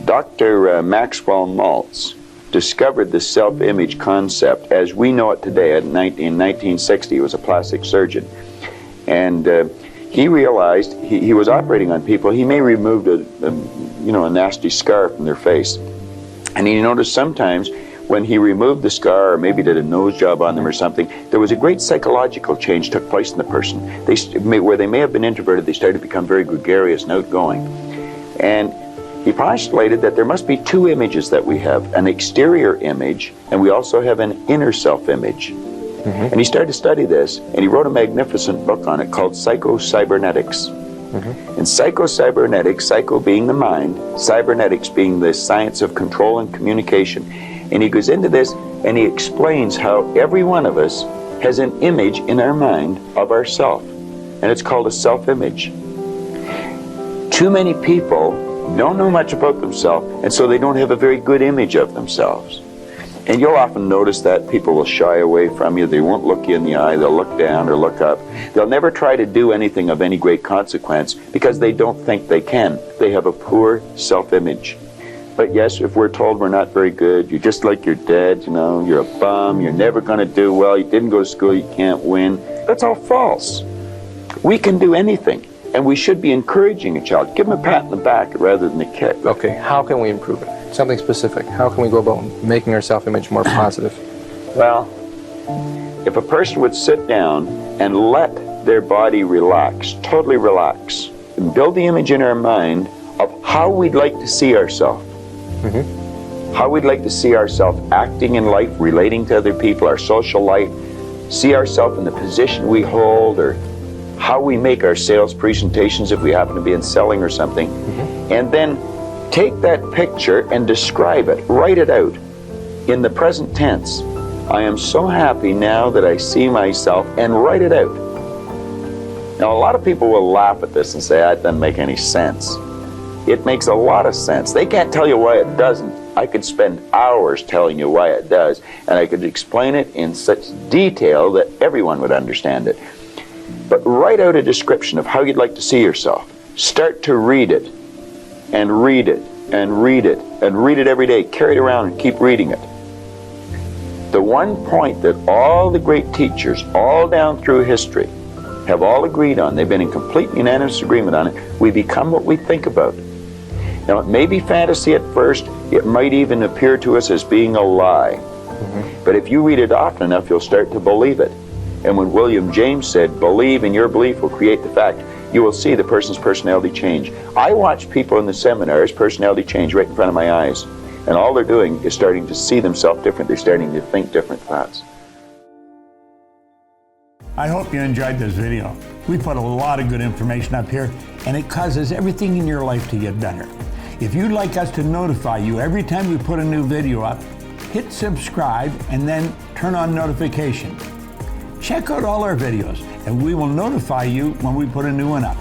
Dr. Maxwell Maltz discovered the self-image concept as we know it today. In 1960, he was a plastic surgeon. And he realized he was operating on people. He may removed a nasty scar from their face. And he noticed sometimes when he removed the scar or maybe did a nose job on them or something, there was a great psychological change took place in the person. Where they may have been introverted, they started to become very gregarious and outgoing. And he postulated that there must be two images that we have, an exterior image, and we also have an inner self-image. And he started to study this, and he wrote a magnificent book on it called Psycho-Cybernetics. And Psycho-Cybernetics, psycho being the mind, cybernetics being the science of control and communication. And he goes into this, and he explains how every one of us has an image in our mind of ourself, and it's called a self-image. Too many people don't know much about themselves, and so they don't have a very good image of themselves. And you'll often notice that people will shy away from you. They won't look you in the eye. They'll look down or look up. They'll never try to do anything of any great consequence because they don't think they can. They have a poor self-image. But yes, if we're told we're not very good, you're just like you're dead, you're a bum, you're never going to do well, you didn't go to school, you can't win. That's all false. We can do anything. And we should be encouraging a child. Give them a pat on the back rather than a kick. Okay, how can we improve it? Something specific. How can we go about making our self-image more positive? Well, if a person would sit down and let their body relax, totally relax, and build the image in our mind of how we'd like to see ourselves. How we'd like to see ourselves acting in life, relating to other people, our social life, see ourselves in the position we hold, or how we make our sales presentations if we happen to be in selling or something, and then take that picture and describe it, write it out in the present tense. I am so happy now that I see myself, and write it out. Now, a lot of people will laugh at this and say, that doesn't make any sense. It makes a lot of sense. They can't tell you why it doesn't. I could spend hours telling you why it does, and I could explain it in such detail that everyone would understand it. But write out a description of how you'd like to see yourself. Start to read it, and read it, and read it, and read it every day. Carry it around and keep reading it. The one point that all the great teachers, all down through history, have all agreed on, they've been in complete unanimous agreement on it, we become what we think about. Now, it may be fantasy at first, it might even appear to us as being a lie. But if you read it often enough, you'll start to believe it. And when William James said, believe and your belief will create the fact, you will see the person's personality change. I watch people in the seminars, personality change right in front of my eyes. And all they're doing is starting to see themselves different. They're starting to think different thoughts. I hope you enjoyed this video. We put a lot of good information up here, and it causes everything in your life to get better. If you'd like us to notify you every time we put a new video up, hit subscribe and then turn on notification. Check out all our videos, and we will notify you when we put a new one up.